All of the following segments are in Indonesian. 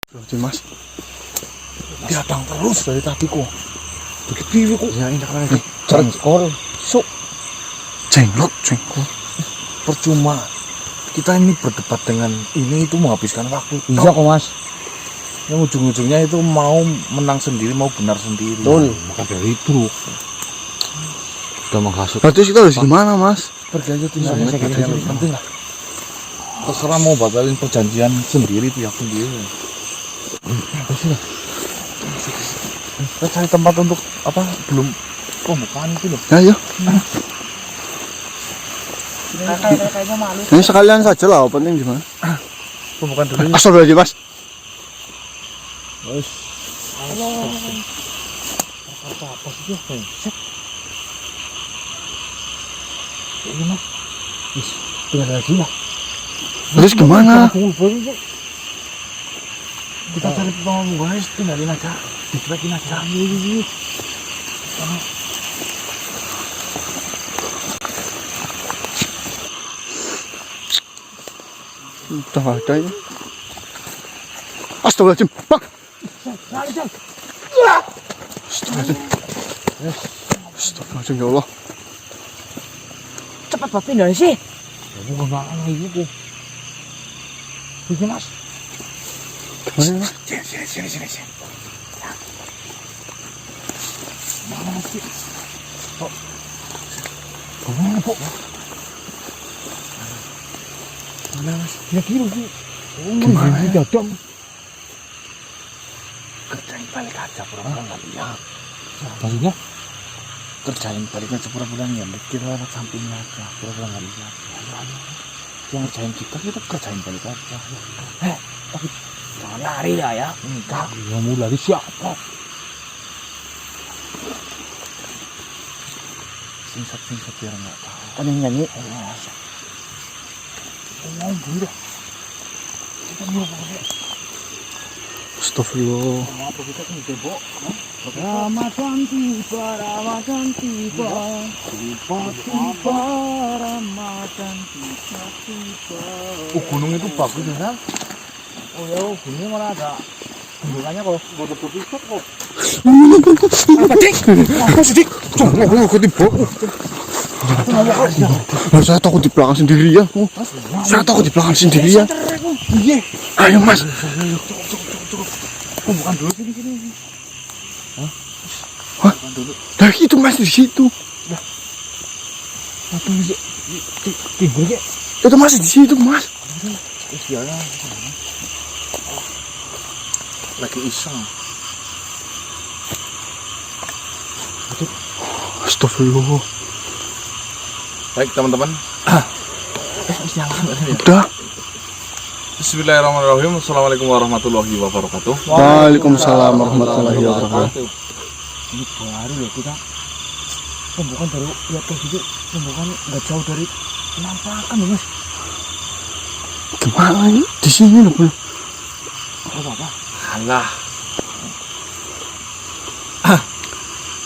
Mas, datang terus dari tadi kok. Begitu kok. Ya ini kan lagi cengkol, sok jenglot. Percuma. Kita ini berdebat dengan ini itu menghabiskan waktu. Bisa kok Mas. Yang ujung-ujungnya itu mau menang sendiri, mau benar sendiri. Betul. Maka dari itu Sudah menghasut. Nah, terus kita harus gimana, Mas? pergi aja tinggal Saya kira yang penting lah. Terserah mau batalin perjanjian sendiri itu yang sendiri. Kita cari tempat untuk apa? Belum pembukaan itu loh. Ayo. Kayaknya malu. Ini sekalian saja lah, penting gimana? Pembukaan dulu. Astagfirullahaladzim, Mas. Wes. Apa sih ya? Set. Ini Mas. Wis, tinggal lagi lah. Terus gimana? Kita cari pembukaan guys, tinggalin aja. Dicuekin aja. Udah ada ya. Astagfirullahaladzim, Bang. Astagfirullahaladzim. Astagfirullahaladzim, ya Allah. Cepat Pak pindah sih. Bukan lagi itu. Ini Mas. Gimana, Mas? Sini. Mana sih? Oh. Mana, Pak? Mana, Mas? Ya kira sih. Gimana ya? Dadam. Kerjain balik aja, pura-pura nggak lihat. Maksudnya? Kerjain baliknya pura-pura nggak lihat. Kita lewat sampingnya aja, pura-pura nggak lihat. Ayo. Yang ngerjain kita kerjain balik aja. Tapi jangan lari dah ya. Enggak, yang mau lari siapa? Singkat biar nggak tahu. Kan yang nyanyi. Mau dulu dah. Kita mau pakai. Astagfirullah. Apa kita kan tembok? Ramadan tiba, Ramadan tiba. Tiba, Ramadan tiba. Oh, gunung itu bagus ya, Sam? Oh ya, gunungnya malah ada gunungannya kok. Gak ada berpisah kok. Apa, Dik? Apa sih, Dik? Jangan, aku tiba. Saya takut di belakang sendiri ya. Saya takut di belakang sendiri ya. Iya. Ayo, Mas. Cukup. Oh, bukan dulu sini. Hah? Bukan dulu. Nah, itu Mas di situ. Apa sih? Timbul ya? Itu masih di situ, Mas. Biarnya lagi iseng. Astagfirullah. Baik teman-teman, Udah. bismillahirrahmanirrahim. Assalamualaikum warahmatullahi wabarakatuh. Waalaikumsalam warahmatullahi wabarakatuh. Ini baru loh kita. Pembukaan baru lihat kayak gitu. Pembukaan nggak jauh dari penampakan loh Mas. Gimana ini? Di sini loh, belum. Apa? Alah,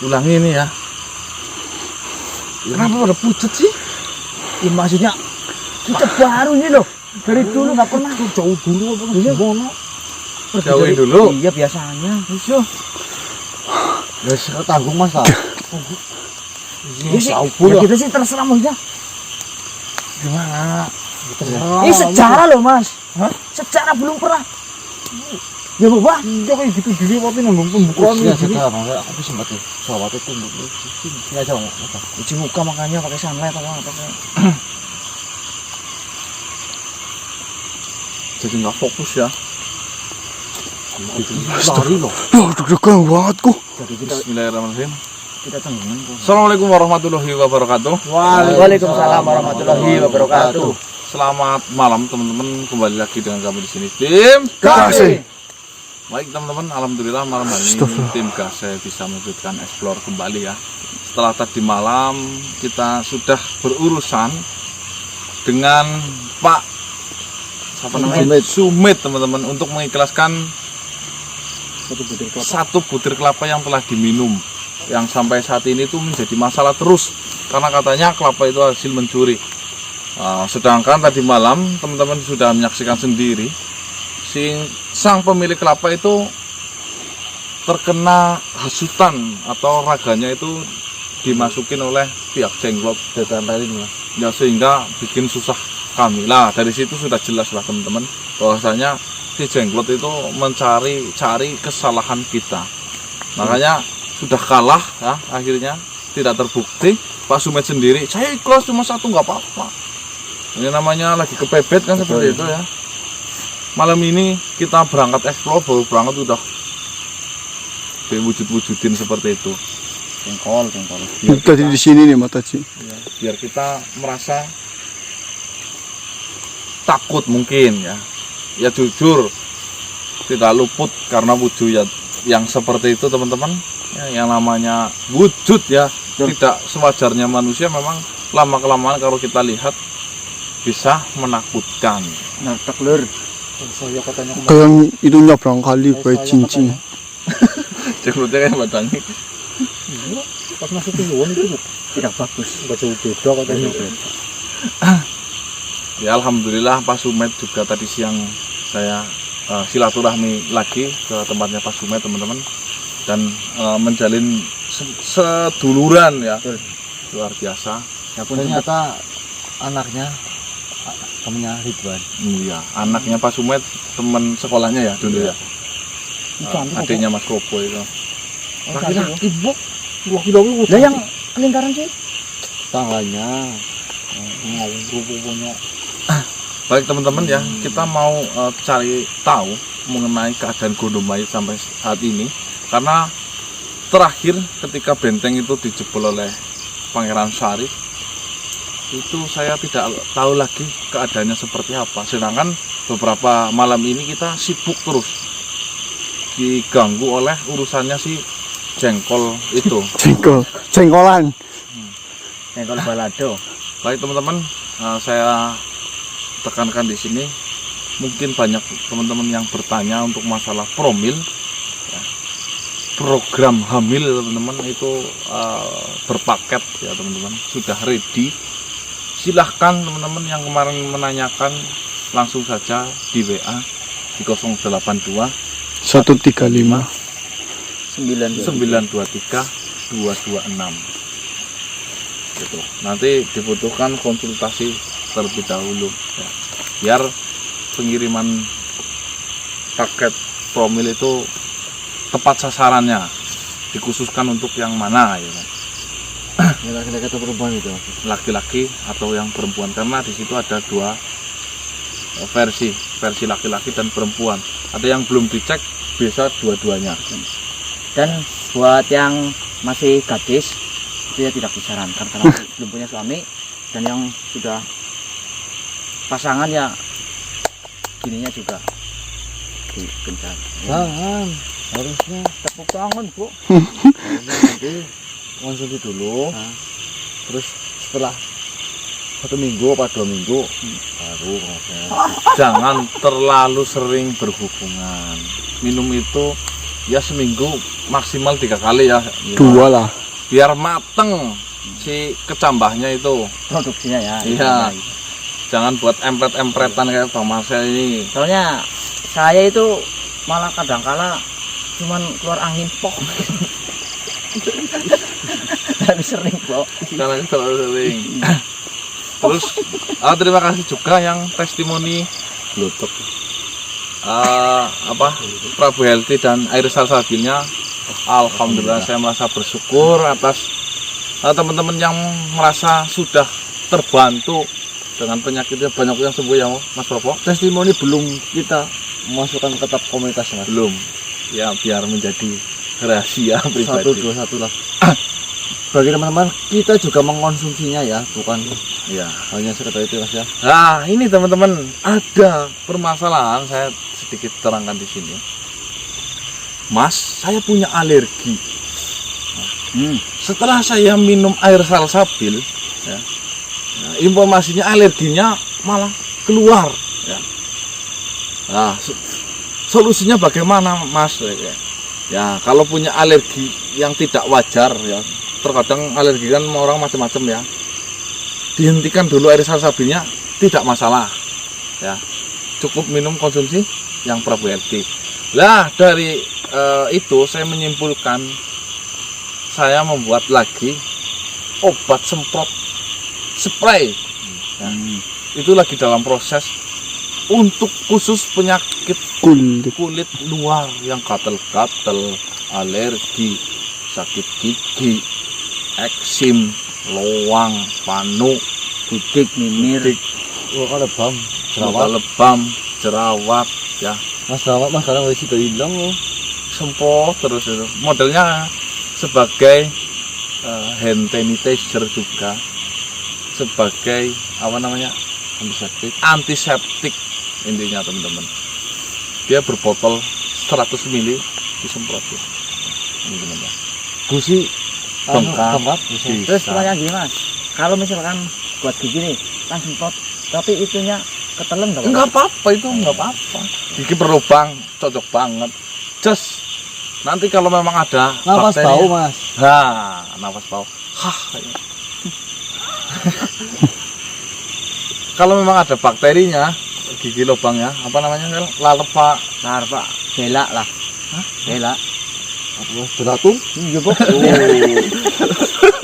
ulangi ini ya. Kenapa pada pucat sih? Ya, maksudnya kita baru ini loh. Dari dulu nggak pernah. Jauh dulu apa gimana? Pergi Jauhin dari- dulu. Iya biasanya. Bisa. Ya, saya tanggung Mas lah. Ya sih, ya kita sih terserah maksudnya. Gimana? Ini sejarah loh Mas. Sejarah belum pernah. Ya Bapak. Iya kayak gitu dilewatin nanggung pembukaan Iya, gitu. sekarang aku sempat tuh. Sawat itu ya jauh. Cuci muka makanya pakai sunlight atau apa pakai. Jadi nggak fokus ya. Lari loh. Loh, deg-degan banget kok. Jadi kita Bismillahirrahmanirrahim. tenggelam kok. Assalamualaikum warahmatullahi wabarakatuh. Waalaikumsalam warahmatullahi wabarakatuh. Selamat malam teman-teman, kembali lagi dengan kami di sini tim. Kasih. Baik teman-teman, alhamdulillah malam hari ini Astagfirullah. tim Gase bisa melanjutkan explore kembali ya. Setelah tadi malam kita sudah berurusan dengan Pak Sumit teman-teman untuk mengikhlaskan satu butir kelapa yang telah diminum, yang sampai saat ini tuh menjadi masalah terus karena katanya kelapa itu hasil mencuri. Sedangkan tadi malam teman-teman sudah menyaksikan sendiri sang pemilik kelapa itu terkena hasutan atau raganya itu dimasukin oleh pihak Jenglot, Ditempelin ya. ya, sehingga bikin susah kami. Lah dari situ sudah jelas lah teman-teman bahwasanya si Jenglot itu cari kesalahan kita. Makanya sudah kalah ya, akhirnya tidak terbukti. Pak Sumet sendiri, saya ikhlas cuma satu nggak apa-apa. Ini namanya lagi kepepet kan seperti itu ya. Malam ini kita berangkat explore, baru berangkat udah diwujud-wujudin seperti itu. Jengkol. Tadi di sini nih Mataji. Ya, biar kita merasa takut mungkin ya. Ya jujur tidak luput karena wujud ya, yang seperti itu teman-teman. Ya, yang namanya wujud ya, tidak sewajarnya manusia memang lama-kelamaan kalau kita lihat bisa menakutkan. Nah, taklur. Saya katanya Yang itu nyabrang kali pakai cincin. Jenglotnya kayak badangi. pas masuk tujuan itu Tidak bagus. nggak jauh beda katanya. Ya alhamdulillah Pak Sumet juga tadi siang saya silaturahmi lagi ke tempatnya Pak Sumet teman-teman, dan menjalin seduluran ya, luar biasa. Ya pun ternyata anaknya temennya Ridwan. Iya, anaknya Pak Sumet teman sekolahnya ya dulu ya. Adiknya Mas Kopo itu. Laki-laki, Bu. Lah Lah yang lingkaran sih? tangannya ngawung punya. Baik teman-teman ya, kita mau cari tahu mengenai keadaan Gunung Mayit sampai saat ini, karena terakhir ketika benteng itu dijebol oleh Pangeran Syarif, itu saya tidak tahu lagi keadaannya seperti apa. Sedangkan beberapa malam ini kita sibuk terus diganggu oleh urusannya si Jengkol itu. Jengkolan. Jengkol balado. Baik teman-teman, saya tekankan di sini, mungkin banyak teman-teman yang bertanya untuk masalah promil. Ya. Program hamil teman-teman itu berpaket ya teman-teman, sudah ready. Silahkan teman-teman yang kemarin menanyakan langsung saja di WA di 082 135. 923 226 gitu. Nanti dibutuhkan konsultasi terlebih dahulu ya, biar pengiriman paket promil itu tepat sasarannya, dikhususkan untuk yang mana ya kan? Laki-laki atau perempuan itu? Laki-laki atau yang perempuan, karena di situ ada dua versi laki-laki dan perempuan. Ada yang belum dicek, bisa dua-duanya. Dan buat yang masih gadis itu ya tidak disarankan karena belum punya suami, dan yang sudah pasangan ya gininya juga digencar. Jangan, harusnya Tepuk tangan, Bu. nanti konsumsi dulu, terus setelah 1 minggu apa 2 minggu baru proses. Jangan terlalu sering berhubungan. Minum itu ya seminggu maksimal 3 kali ya, 2 lah. biar mateng si kecambahnya itu. Produksinya ya. Iya. Jangan buat empret-empretan kayak Bang Marcel ini. Soalnya saya itu malah kadang-kala cuman keluar angin pok. Tapi sering, Bu. Karena terlalu sering. Terus terima kasih juga yang testimoni Bluetooth. Prabu Healthy dan air salsabilnya. Alhamdulillah saya merasa bersyukur atas teman-teman yang merasa sudah terbantu dengan penyakitnya, banyak yang sembuh ya Mas Propo. Testimoni belum kita masukkan ke tab komunitas Mas. Belum ya, biar menjadi rahasia pribadi. 121 lah. Bagi teman-teman, kita juga mengkonsumsinya ya, bukan Ya. hanya sekedar itu Mas ya. Nah ini teman-teman, ada permasalahan, saya sedikit terangkan di sini. Mas, saya punya alergi. Setelah saya minum air salsabil, ya, informasinya alerginya malah keluar. Ya. Nah, solusinya bagaimana, Mas? Ya, kalau punya alergi yang tidak wajar, ya, terkadang alergi kan orang macam-macam ya. Dihentikan dulu air salsabilnya, tidak masalah. Ya, cukup minum konsumsi yang Prabu RT. Lah dari itu saya menyimpulkan saya membuat lagi obat semprot spray. Nah, itu lagi dalam proses untuk khusus penyakit kulit luar yang gatel-gatel, alergi, sakit gigi, eksim, lowang, panu, Titik mimir. Luka lebam, luka lebam, jerawat, ya Mas jerawat mas sekarang wis itu hilang loh. semprot terus itu. Modelnya sebagai hand sanitizer juga, sebagai apa namanya, antiseptik intinya teman-teman. Dia berbotol 100 ml disemprot ya. Ini teman-teman. Gusi Bengkak. bisa. Terus pertanyaan gini mas, kalau misalkan buat gigi nih kan semprot, tapi itunya ketelen nggak? Enggak apa-apa, itu enggak apa-apa. Gigi berlubang cocok banget. Just nanti kalau memang ada Nafas bakteri- bau mas. Nah, nafas bau. Hah. Kalau memang ada bakterinya, gigi lubangnya, apa namanya? Larva. Larva, bela lah. Bela. Beratung? Iya kok.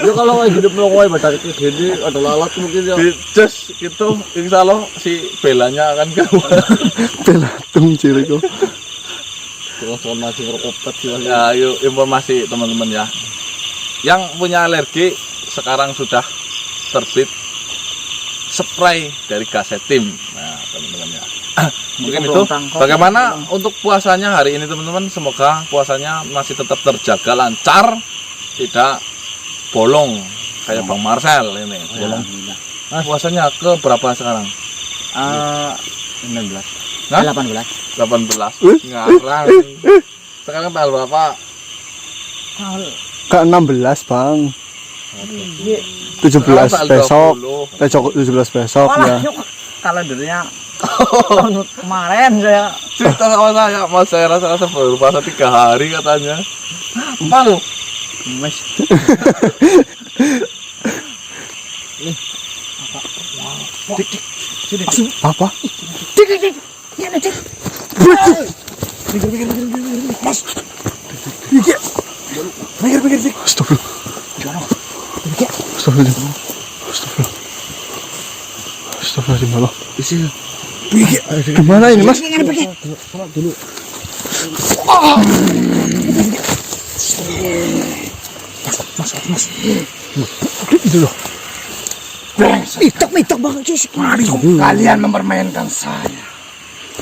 Ya kalau kayak hidup melongoi badan kayak gini ada lalat mungkin ya. Just gitu, insya Allah si belanya akan keluar. Belatung ciriku. Terus masih ngerokok sih mas. Ya, yuk informasi teman-teman ya. Yang punya alergi sekarang sudah terbit spray dari Gasetim. Nah, teman-teman ya. Mungkin itu. Bagaimana untuk puasanya hari ini teman-teman? Semoga puasanya masih tetap terjaga lancar, tidak bolong kayak Bang Marcel ini. Bolong. Nah, puasanya ke berapa sekarang? 19. Hah? 18. 18. Ngarang. Sekarang tanggal berapa? Ke 16 bang. Iya. 17 Tanggal besok. 20. 17 besok ya. Yuk, kalendernya tahun kemarin saya. Cerita sama saya, mas saya rasa baru puasa 3 hari katanya. Apa lu? Mas, Apa? Astagfirullah. Astagfirullah. Gimana ini mas? Mitok banget cuy. Mari kalian mempermainkan saya.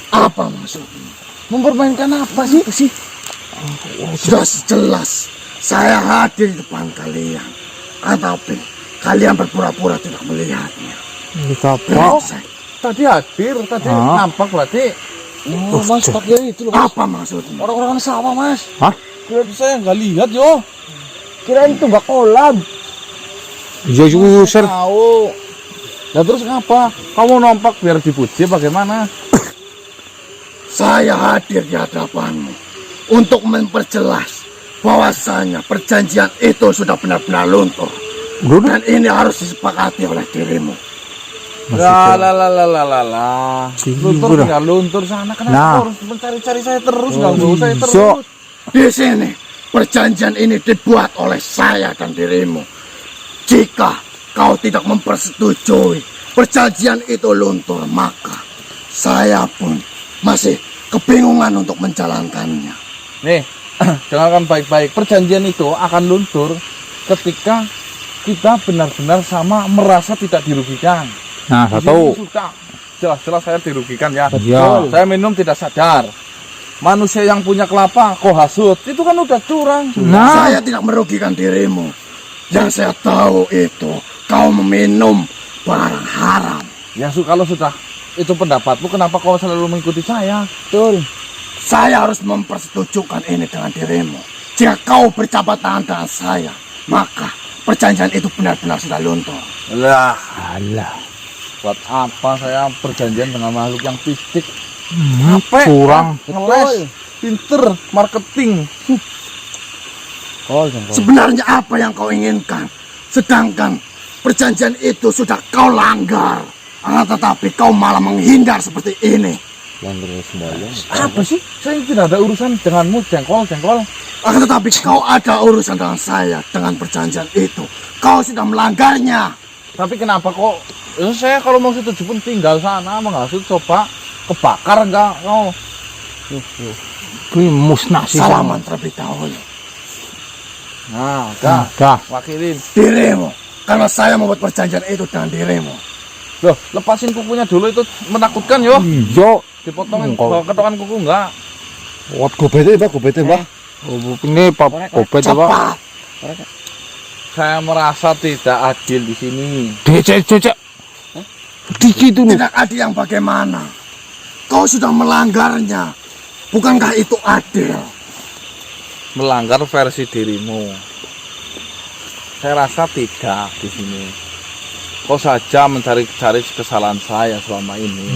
Apa maksudnya? mempermainkan apa sih? Sudah jelas saya hadir di depan kalian. Tetapi kalian berpura-pura tidak melihatnya. Brengsek. Tadi hadir, tadi nampak berarti. Oh mas pakai itu loh mas. Apa maksudnya? Orang-orang sawah mas. Berarti saya nggak lihat yo. Kirain itu nggak kolab. Iya juga user. Tahu. Nah terus ngapa? Kamu nampak biar dipuji bagaimana? Saya hadir di hadapanmu untuk memperjelas bahwasanya perjanjian itu sudah benar-benar luntur. Dan ini harus disepakati oleh dirimu. La. Luntur tinggal luntur sana. Kenapa harus mencari-cari saya terus? Nggak mau saya terus. Di sini perjanjian ini dibuat oleh saya dan dirimu. Jika kau tidak mempersetujui perjanjian itu luntur, maka saya pun masih kebingungan untuk menjalankannya. Nih, dengarkan baik-baik. Perjanjian itu akan luntur ketika kita benar-benar sama merasa tidak dirugikan. Nah, Di sini sudah jelas-jelas saya dirugikan ya. Betul. Saya minum tidak sadar. Manusia yang punya kelapa kok hasut, itu kan udah curang. Saya tidak merugikan dirimu. Yang saya tahu itu kau meminum barang haram. Ya kalau sudah itu pendapatmu, kenapa kau selalu mengikuti saya? Betul. Saya harus mempersetujukan ini dengan dirimu. Jika kau berjabat tangan dengan saya, maka perjanjian itu benar-benar sudah luntur. Lah, Alah. buat apa saya perjanjian dengan makhluk yang fisik? Curang. Ngeles, pinter, marketing. Sebenarnya apa yang kau inginkan? Sedangkan perjanjian itu sudah kau langgar. Tetapi kau malah menghindar seperti ini. Yang terus sembahyang. Apa sih? Saya tidak ada urusan denganmu, jengkol. Akan tetapi kau ada urusan dengan saya dengan perjanjian itu. Kau sudah melanggarnya. Tapi kenapa kok? Saya kalau mau setuju pun tinggal sana, menghasut coba kebakar enggak? Oh, Kuwi musnah sih. Salaman terlebih dahulu. nah, dah, wakilin. Dirimu. Karena saya membuat perjanjian itu dengan dirimu. Loh, lepasin kukunya dulu itu menakutkan yo. Yo, Dipotongin Engkau. bawa ketokan kuku enggak? wat gobete, Pak, gobete, Pak. Oh, ini Pak gobet, Pak. Cepat. Saya merasa tidak adil di sini. Cek. Dikit itu. Tidak adil yang bagaimana? Kau sudah melanggarnya. Bukankah itu adil? Melanggar versi dirimu. Saya rasa tidak di sini. Kau saja mencari-cari kesalahan saya selama ini.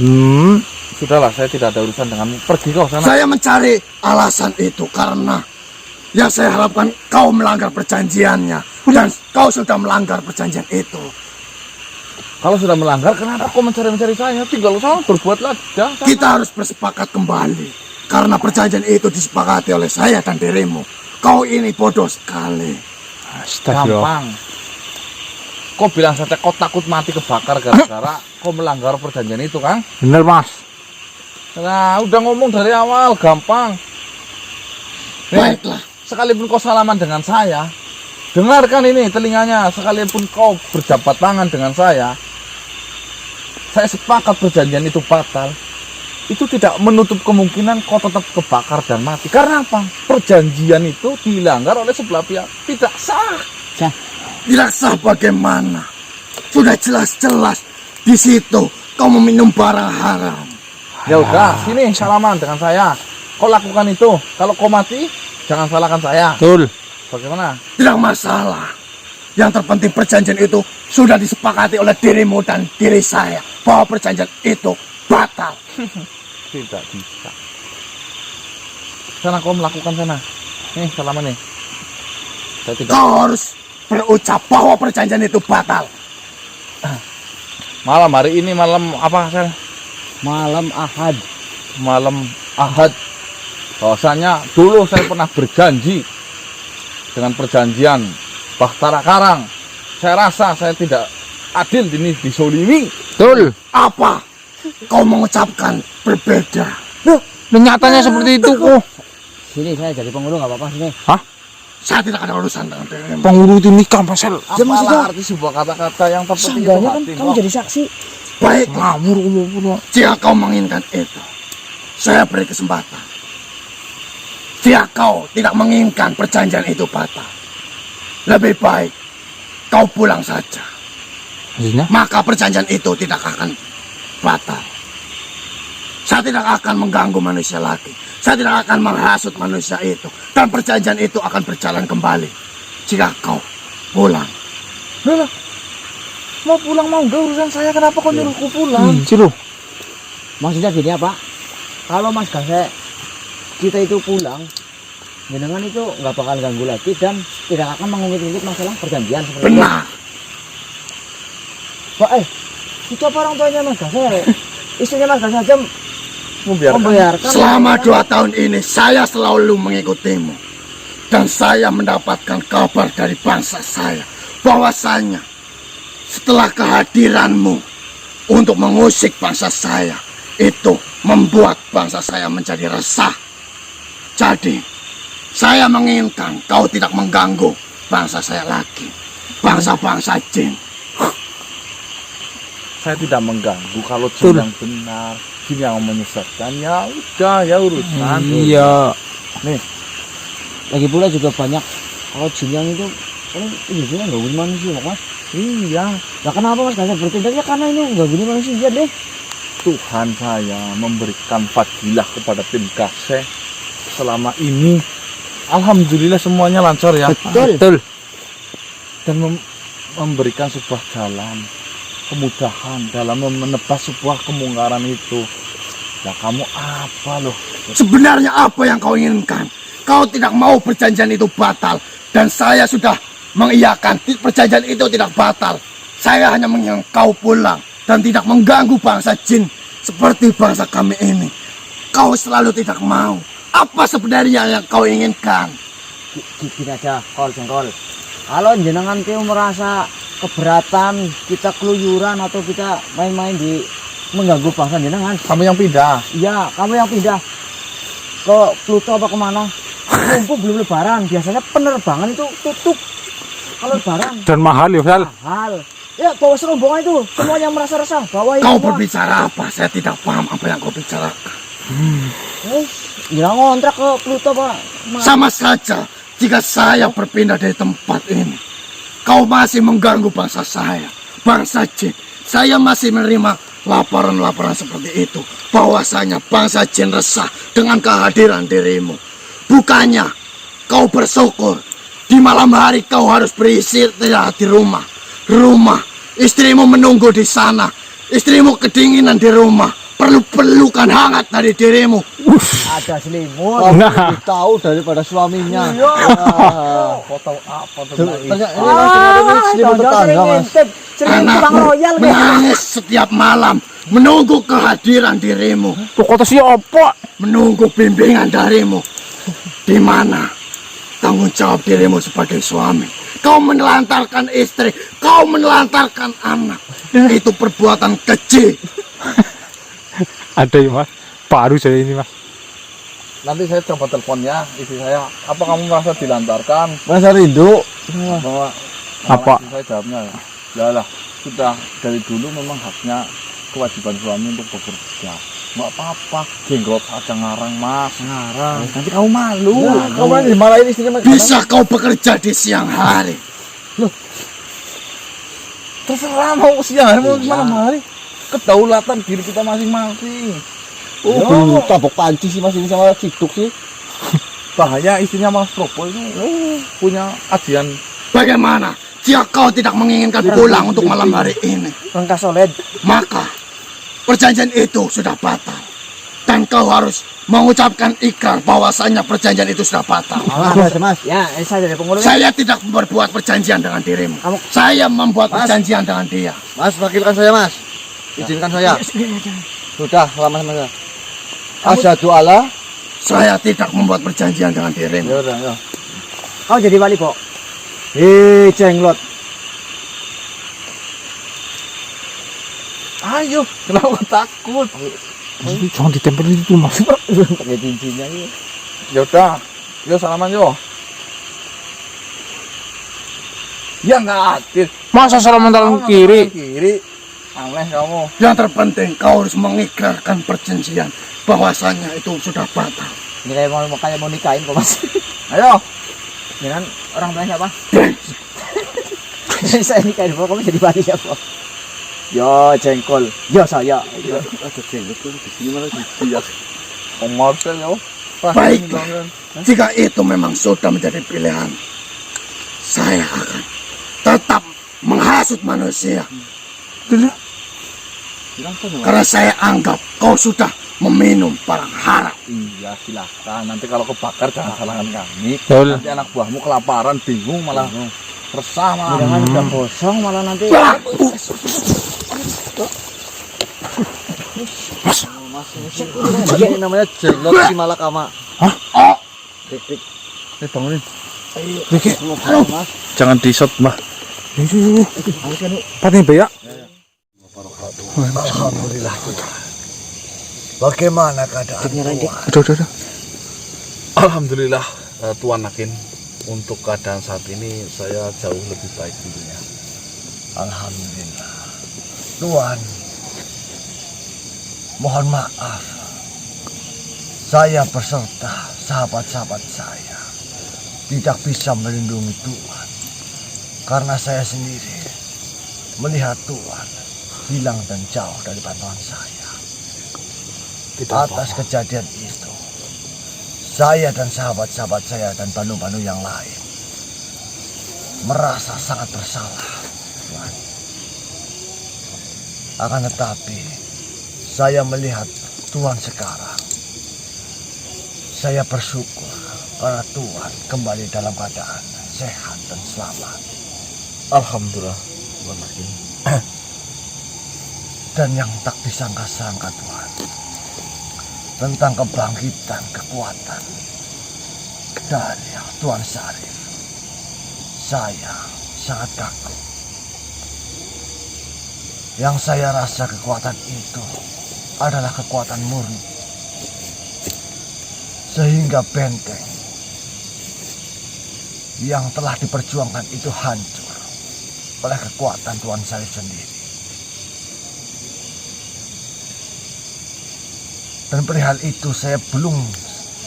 Sudahlah, saya tidak ada urusan denganmu. Pergi kau sana. Saya mencari alasan itu karena yang saya harapkan kau melanggar perjanjiannya. Dan kau sudah melanggar perjanjian itu. Kalau sudah melanggar, kenapa kau mencari-cari saya? Tinggal sama berbuatlah. Dah, sana. Kita harus bersepakat kembali. Karena perjanjian itu disepakati oleh saya dan dirimu. Kau ini bodoh sekali. Astagfirullah. Gampang. Kau bilang saja kau takut mati kebakar gara-gara kau melanggar perjanjian itu, Kang. Bener, Mas. Nah, udah ngomong dari awal, gampang. Nih, Baiklah. sekalipun kau salaman dengan saya, dengarkan ini telinganya, sekalipun kau berjabat tangan dengan saya sepakat perjanjian itu batal. Itu tidak menutup kemungkinan kau tetap kebakar dan mati. Karena apa? Perjanjian itu dilanggar oleh sebelah pihak. Tidak sah. Tidak sah bagaimana? Sudah jelas-jelas di situ kau meminum barang haram. Ya udah, sini salaman dengan saya. Kau lakukan itu. Kalau kau mati, jangan salahkan saya. Betul. Bagaimana? Tidak masalah. Yang terpenting perjanjian itu sudah disepakati oleh dirimu dan diri saya. Bahwa perjanjian itu batal. Tidak bisa. Sana kau melakukan sana. Nih, salaman nih. Saya tidak. Kau harus berucap bahwa perjanjian itu batal. Malam hari ini malam apa, Sel? Malam Ahad. Malam Ahad. Bahwasanya dulu saya pernah berjanji dengan perjanjian Bahtara Karang. Saya rasa saya tidak adil ini disolimi. Betul. Apa? Kau mengucapkan berbeda. Dan nyatanya seperti itu kok. Sini saya jadi penghulu nggak apa-apa sini. Saya tidak ada urusan dengan dirimu. Pengurut nikah, Mas Sel. Apalah arti sebuah kata-kata yang terpenting itu Seenggaknya kan hati. kamu jadi saksi. Baiklah, Ngawur. jika kau menginginkan itu, saya beri kesempatan. Jika kau tidak menginginkan perjanjian itu batal, lebih baik kau pulang saja. Maksudnya? Maka perjanjian itu tidak akan batal. Saya tidak akan mengganggu manusia lagi. Saya tidak akan menghasut manusia itu. Dan perjanjian itu akan berjalan kembali jika kau pulang. Lah, mau pulang mau enggak urusan saya, kenapa kau nyuruhku pulang? Ciro. Maksudnya gini ya Pak, kalau Mas Gase kita itu pulang, jenengan itu nggak bakal ganggu lagi dan tidak akan mengungkit-ungkit masalah perjanjian seperti itu. Benar. Pak, itu apa orang tuanya Mas Gase? Istrinya Mas Gase aja Membiarkan. membayarkan. Selama 2 tahun ini saya selalu mengikutimu. Dan saya mendapatkan kabar dari bangsa saya bahwasanya setelah kehadiranmu untuk mengusik bangsa saya, itu membuat bangsa saya menjadi resah. Jadi, saya menginginkan kau tidak mengganggu bangsa saya lagi. Bangsa-bangsa jin. Saya tidak mengganggu kalau jin yang benar, jin yang menyesatkan, ya udah, ya urusan. Iya. Lagi pula juga banyak kalau jin yang itu biasanya nggak manusia Mas. Iya, Nah kenapa Mas Gase bertindak ya karena ini nggak manusia deh. Tuhan saya memberikan fadilah kepada tim Gase selama ini. Alhamdulillah semuanya lancar ya. Betul. Dan memberikan sebuah jalan kemudahan dalam menebas sebuah kemungkaran itu. Ya kamu apa loh? Sebenarnya apa yang kau inginkan? Kau tidak mau perjanjian itu batal. Dan saya sudah mengiyakan perjanjian itu tidak batal. Saya hanya menginginkan kau pulang dan tidak mengganggu bangsa jin seperti bangsa kami ini. kau selalu tidak mau. Apa sebenarnya yang kau inginkan? Gini aja, Jengkol. Kalau jenengan itu merasa keberatan kita keluyuran atau kita main-main di mengganggu bangsa jenengan, Kamu yang pindah. iya kamu yang pindah ke Pluto apa kemana. Mumpung belum lebaran, biasanya penerbangan itu tutup kalau lebaran. Dan mahal ya, Sal. Hal ya, bawa serombongan itu semuanya merasa resah, bawa itu Kau semua. berbicara apa? Saya tidak paham apa yang kau bicarakan. Ya ngontrak ke Pluto pak. Sama saja jika saya berpindah dari tempat ini. Kau masih mengganggu bangsa saya, bangsa jin. Saya masih menerima laporan-laporan seperti itu, bahwasanya bangsa jin resah dengan kehadiran dirimu. Bukannya kau bersyukur, di malam hari kau harus beristirahat di rumah. Istrimu menunggu di sana. Istrimu kedinginan di rumah, perlu pelukan hangat dari dirimu. Ada selimut. Nah, Tahu daripada suaminya. Foto apa tuh? Ternyata ini selimut tetangga, Mas. Sering tukang Anakmu royal kayak. menangis setiap malam, menunggu kehadiran dirimu, tuh kota siapa? menunggu bimbingan darimu. Di mana tanggung jawab dirimu sebagai suami? Kau menelantarkan istri, kau menelantarkan anak. Itu perbuatan keji. Ada ya, Mas. Baru saya ini, Mas. Nanti saya coba teleponnya istri saya. Apa kamu merasa dilantarkan? Masa rindu. Bahwa Apa? istri saya jawabnya ya lah, sudah dari dulu memang haknya kewajiban suami untuk bekerja. Nggak apa-apa, jenggot aja ngarang mas. Ngarang. Nanti kamu malu. Kau malah dimarahin istrinya. Bisa kau bekerja di siang hari. Terserah mau siang hari mau malam hari. Kedaulatan diri kita masing-masing. Oh, belum tabok panci sih Mas ini sama Ciduk sih. Bahaya istrinya Mas Propo itu punya ajian. Bagaimana jika kau tidak menginginkan pulang untuk malam hari ini? Rangka solid. Maka perjanjian itu sudah batal. Dan kau harus mengucapkan ikrar bahwasanya perjanjian itu sudah batal. Mas. Ya, saya dari pengurus. Saya tidak berbuat perjanjian dengan dirimu. Saya membuat perjanjian dengan dia. Mas, wakilkan saya, Mas. Izinkan saya. Sudah, lama sama saya. Asyhadu alla. Saya tidak membuat perjanjian dengan dirimu. Ya udah, ya. Kau jadi wali kok. Jenglot. Ayo, kenapa takut? Jangan ditempel itu, Mas. Pakai cincinnya ini. Ya udah, yo salaman yo. Ya nggak adil. Masa salaman tangan kiri? Kiri. Aneh kamu. Yang terpenting kau harus mengikrarkan perjanjian bahwasanya itu sudah batal. Ini kayak mau nikahin kok mas. Ayo. Dengan orang tuanya siapa? Saya nikahin kok, kamu jadi wali siapa? Yo jengkol. Yo saya. Yo. Ada jenggot tuh di sini malah dibias. Om Marcel yo. Baik. Jika itu memang sudah menjadi pilihan, saya akan tetap menghasut manusia. Karena saya anggap kau sudah meminum barang haram. Iya silahkan. Nanti kalau kebakar jangan salahkan kami. Betul. Nanti anak buahmu kelaparan, bingung malah resah malah. Jangan udah kosong malah nanti. Ini namanya jenglot si malakama. Eh, bangunin. Riki, Jangan di shot mbah. patih beyak. Alhamdulillah. Bagaimana keadaan Tuhan? Udah. Alhamdulillah Tuan Hakim, untuk keadaan saat ini saya jauh lebih baik tentunya. Alhamdulillah. Tuhan, mohon maaf. Saya beserta sahabat-sahabat saya tidak bisa melindungi Tuhan. Karena saya sendiri melihat Tuhan hilang dan jauh dari bantuan saya. Atas kejadian itu, saya dan sahabat-sahabat saya dan banu-banu yang lain merasa sangat bersalah, Tuhan. Akan tetapi, saya melihat Tuhan sekarang. Saya bersyukur karena Tuhan kembali dalam keadaan sehat dan selamat. Alhamdulillah Tuan Hakim. Dan yang tak disangka-sangka Tuhan, tentang kebangkitan kekuatan dari Tuan Syarif. Saya sangat kagum. Yang saya rasa kekuatan itu adalah kekuatan murni. Sehingga benteng yang telah diperjuangkan itu hancur oleh kekuatan Tuan Syarif sendiri. Dan perihal itu saya belum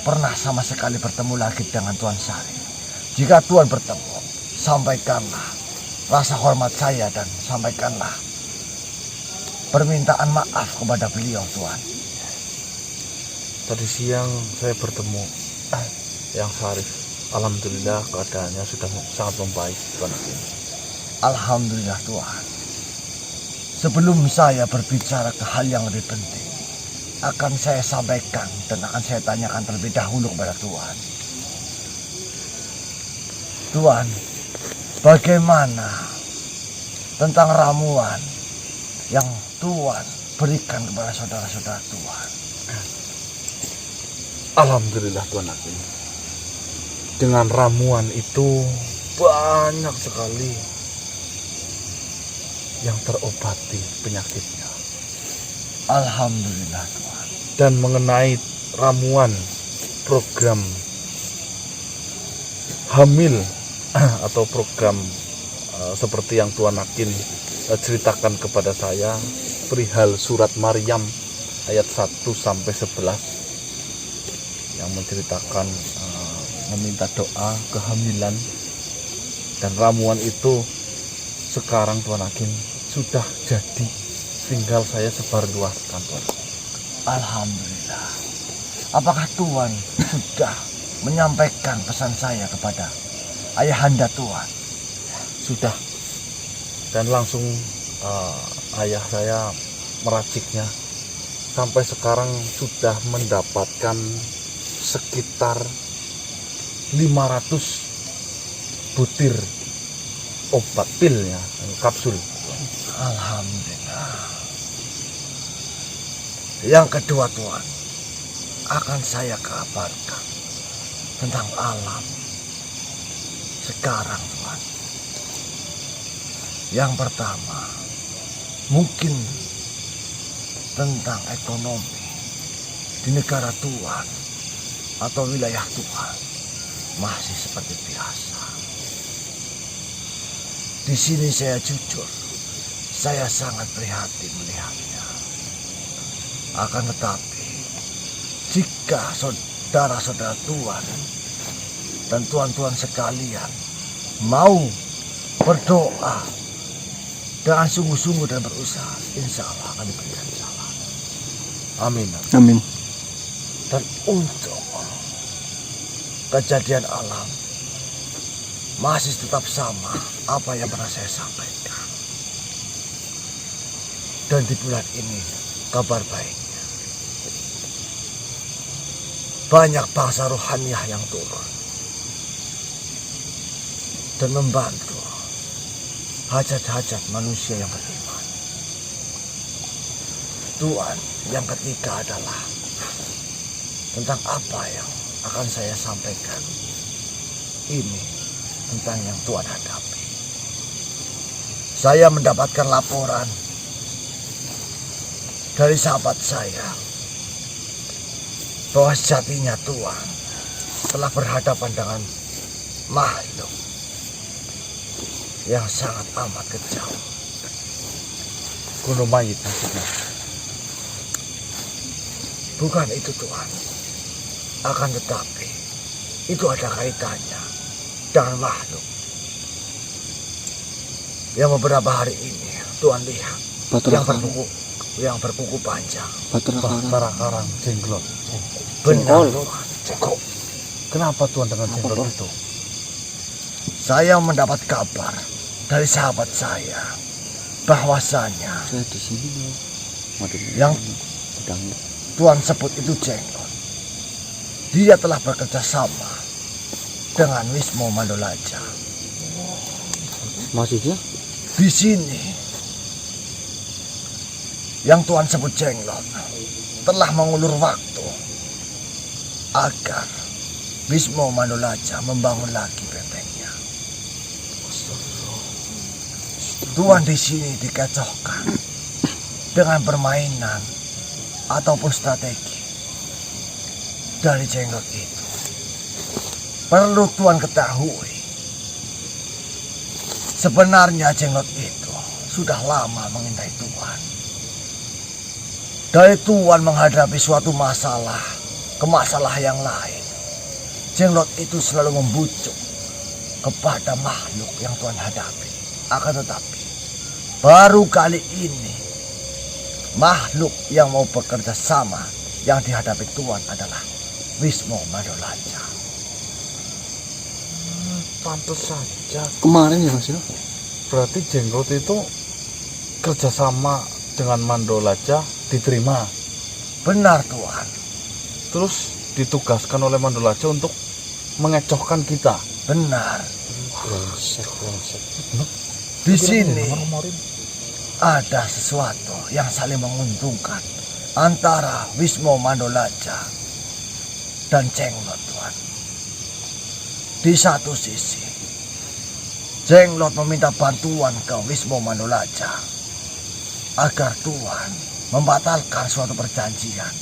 pernah sama sekali bertemu lagi dengan Tuan Syarif. Jika Tuan bertemu, sampaikanlah rasa hormat saya dan sampaikanlah permintaan maaf kepada beliau, Tuan. Tadi siang saya bertemu yang Syarif. Alhamdulillah keadaannya sudah sangat membaik, Tuan Hakim. Alhamdulillah, Tuan. Sebelum saya berbicara ke hal yang lebih penting, akan saya sampaikan dan akan saya tanyakan terlebih dahulu kepada Tuan. Tuan, bagaimana tentang ramuan yang Tuan berikan kepada saudara-saudara Tuan? Alhamdulillah Tuan Hakim. Dengan ramuan itu banyak sekali yang terobati penyakitnya. Alhamdulillah, Tuan. Dan mengenai ramuan program hamil atau program seperti yang Tuan Hakim ceritakan kepada saya perihal surat Maryam ayat 1 sampai 11 yang menceritakan meminta doa kehamilan, dan ramuan itu sekarang Tuan Hakim sudah jadi, tinggal saya sebarluaskan, Tuan. Alhamdulillah. Apakah Tuan sudah menyampaikan pesan saya kepada ayahanda Tuan? Sudah. Dan langsung ayah saya meraciknya. Sampai sekarang sudah mendapatkan sekitar 500 butir obat pilnya, kapsul. Alhamdulillah. Yang kedua, Tuan, akan saya kabarkan tentang alam sekarang, Tuan. Yang pertama, mungkin tentang ekonomi di negara Tuan atau wilayah Tuan masih seperti biasa. Di sini saya jujur, saya sangat prihatin melihatnya. Akan tetapi, jika saudara-saudara Tuan dan tuan-tuan sekalian mau berdoa dengan sungguh-sungguh dan berusaha, insya Allah akan diberikan jalan. Amin. Amin. Dan untuk kejadian alam masih tetap sama apa yang pernah saya sampaikan. Dan di bulan ini kabar baiknya, banyak bangsa rohaniah yang turun dan membantu hajat-hajat manusia yang beriman. Tuan, yang ketiga adalah tentang apa yang akan saya sampaikan. Ini tentang yang Tuan hadapi. Saya mendapatkan laporan dari sahabat saya bahwa sejatinya Tuan telah berhadapan dengan makhluk yang sangat amat kejam. Gunung mayit maksudnya. Bukan itu, Tuan. Akan tetapi itu ada kaitannya dengan makhluk yang beberapa hari ini Tuan lihat, yang berkuku panjang, Batara Karang Jenglot. benar, Tuan. Kok kenapa Tuan dengan jenglot itu? Saya mendapat kabar dari sahabat saya bahwasanya Saya di sini yang Tuan sebut itu jenglot. Dia telah bekerja sama dengan Wismo Mandolaja. masih dia? Di sini yang Tuan sebut jenglot telah mengulur waktu agar Wisma Mandolaca membangun lagi bentengnya. Tuan di sini dikecohkan dengan permainan ataupun strategi dari Jenglot itu. Perlu Tuan ketahui, sebenarnya Jenglot itu sudah lama mengintai Tuan. Dari Tuan menghadapi suatu masalah ke masalah yang lain, Jenglot itu selalu membujuk kepada makhluk yang Tuan hadapi. Akan tetapi, baru kali ini, makhluk yang mau bekerja sama yang dihadapi Tuan adalah Wisma Mandolaca. Pantas saja. Kemarin ya Mas ya. Berarti Jenglot itu kerjasama dengan Mandolaca diterima. Benar Tuan, Terus ditugaskan oleh Mandolaca untuk mengecohkan kita. benar. Brengsek. Di sini ada sesuatu yang saling menguntungkan antara Wisma Mandolaca dan Jenglot Tuan. Di satu sisi, Jenglot meminta bantuan ke Wisma Mandolaca agar Tuan membatalkan suatu perjanjian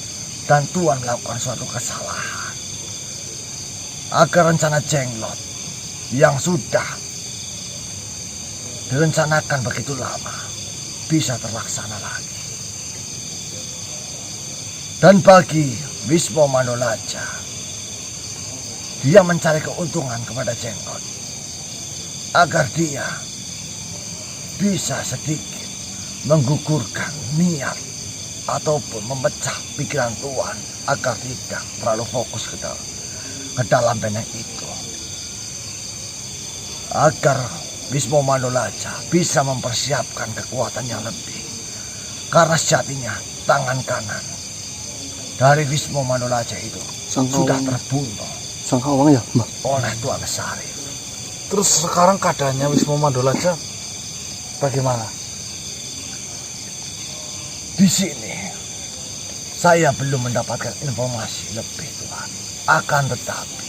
dan Tuan melakukan suatu kesalahan. Agar rencana Jenglot yang sudah direncanakan begitu lama bisa terlaksana lagi. Dan bagi Wisma Mandolaca, dia mencari keuntungan kepada Jenglot agar dia bisa sedikit menggugurkan niat ataupun memecah pikiran Tuan agar tidak terlalu fokus ke dalam benteng itu. Agar Wisma Mandolaca bisa mempersiapkan kekuatan yang lebih. Karena sejatinya tangan kanan dari Wisma Mandolaca itu sudah terbunuh Sangkawang ya, Mbak. oleh Tuan Syarif. Terus sekarang keadaannya Wisma Mandolaca bagaimana? Di sini saya belum mendapatkan informasi lebih Tuan. Akan tetapi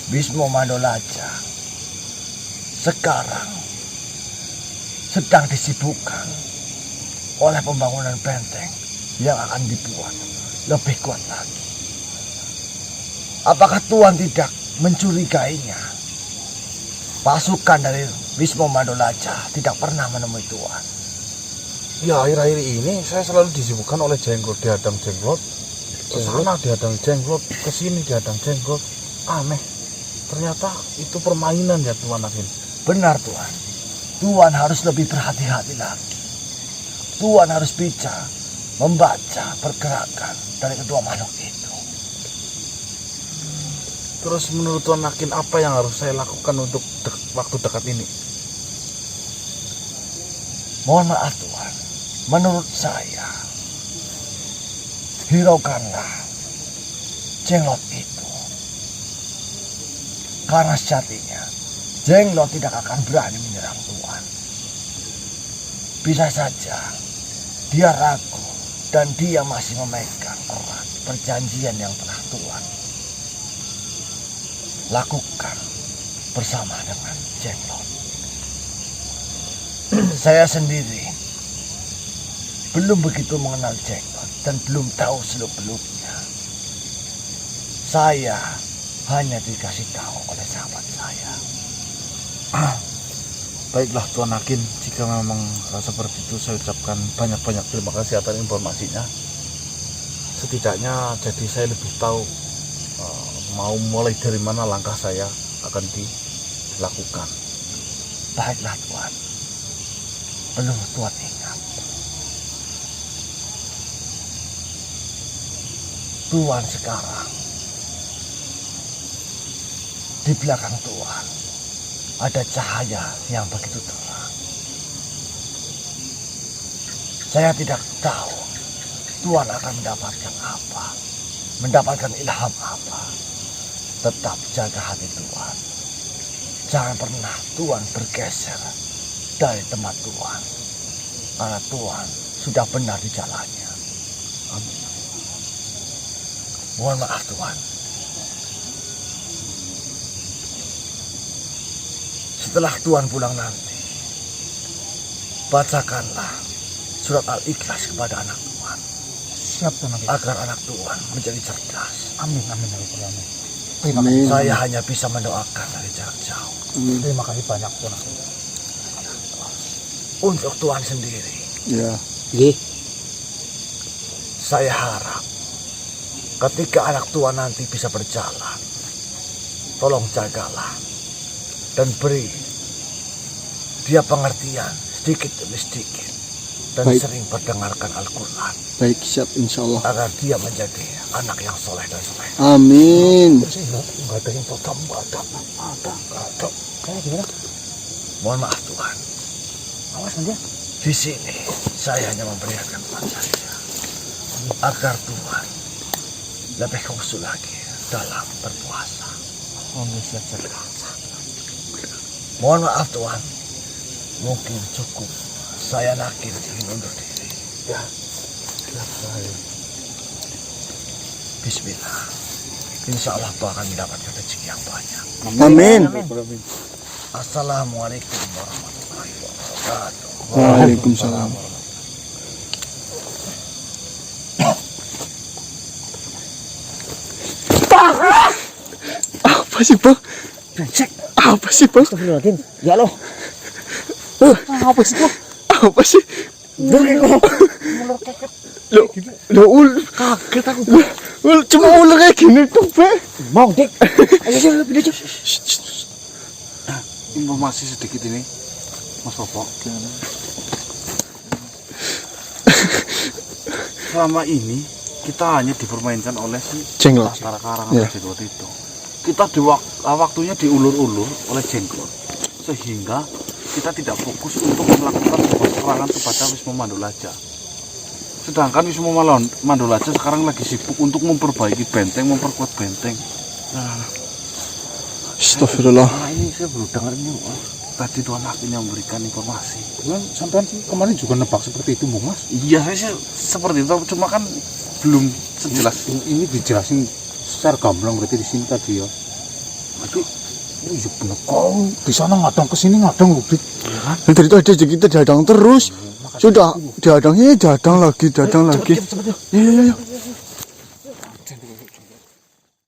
Wisma Mandolaca sekarang sedang disibukkan oleh pembangunan benteng yang akan dibuat lebih kuat lagi. Apakah Tuan tidak mencurigainya? Pasukan dari Wisma Mandolaca tidak pernah menemui Tuan. Ya, akhir-akhir ini saya selalu disibukkan oleh Jenglot, dihadang Jenglot, ke sana dihadang Jenglot, ke sini dihadang Jenglot. Aneh. Ternyata itu permainan ya Tuan Akin. Benar Tuan. Tuan harus lebih berhati-hati lagi. Tuan harus bisa membaca pergerakan dari kedua makhluk itu. Terus menurut Tuan Akin apa yang harus saya lakukan untuk waktu dekat ini? Mohon maaf Tuan. Menurut saya, hiraukanlah Jenglot itu. Karena sejatinya, Jenglot tidak akan berani menyerang Tuan. Bisa saja, dia ragu dan dia masih memegang erat perjanjian yang telah Tuan lakukan bersama dengan Jenglot. Saya sendiri belum begitu mengenal Jenglot dan belum tahu seluk-beluknya. Saya hanya dikasih tahu oleh sahabat saya. Baiklah Tuan Akin, jika memang seperti itu saya ucapkan banyak-banyak terima kasih atas informasinya. Setidaknya jadi saya lebih tahu mau mulai dari mana langkah saya akan dilakukan. Baiklah Tuan. Perlu Tuan ingat, Tuan sekarang di belakang Tuan ada cahaya yang begitu terang. Saya tidak tahu Tuan akan mendapatkan apa, mendapatkan ilham apa. Tetap jaga hati Tuan. Jangan pernah Tuan bergeser dari tempat Tuan, karena Tuan sudah benar di jalannya. Amin. Mohon maaf Tuhan. Setelah Tuhan pulang nanti, bacakanlah surat Al-Ikhlas kepada anak Tuhan. Siap Tuhan. Agar anak Tuhan menjadi cerdas. Amin, amin, amin. Amin. Saya hanya bisa mendoakan dari jarak jauh. Terima kasih banyak Tuhan. Untuk Tuhan sendiri, Ya. saya harap ketika anak Tuhan nanti bisa berjalan, tolong jagalah dan beri dia pengertian sedikit demi sedikit dan Baik. sering mendengarkan Al-Quran Baik, siap insyaallah. agar dia menjadi anak yang soleh dan soleh. Amin. Enggak ada yang potong, enggak ada. Kayak gimana? Mohon maaf Tuhan, Awas nanti. di sini saya hanya memperlihatkan Tuhan saja agar Tuhan lebih khusyuk lagi dalam berpuasa. Mohon maaf Tuhan, mungkin cukup saya nakir ingin undur diri. Ya. Bismillah. Insya Allah Tuhan akan mendapatkan rezeki yang banyak. Amin. Assalamualaikum warahmatullahi wabarakatuh. Waalaikumsalam. Apa sih bang? Apa sih bang? Ya loh. Apa sih bang? Apa sih? Lo kaget aku. Cuma ular kayak gini tuh be. Mau dik. Ayo lebih dulu. Informasi sedikit ini, Mas Popo. Selama ini kita hanya dipermainkan oleh si Jenglot. Baskara Karang Ya. Jenglot itu. Kita waktunya diulur-ulur oleh Jenglot, sehingga kita tidak fokus untuk melakukan sebuah serangan kepada Wisma Mandolaja. Sedangkan Wisma Mandolaja sekarang lagi sibuk untuk memperbaiki benteng, memperkuat benteng. Astagfirullah. Nah ini saya baru dengar ini, tadi Tuan Hakim yang memberikan informasi. Sampai kemarin juga nebak seperti itu, Bung Mas? Iya, saya sih seperti itu, cuma kan belum sejelas. Ini dijelasin secara gamblang berarti di sini tadi ya. Tapi oh iya bener kau di sana ngadang ke sini ngadang loh, Dik. Iya kan? Dari tadi kita diadang terus. Sudah diadang lagi, diadang lagi. Cepet, cepet, cepet. Iya.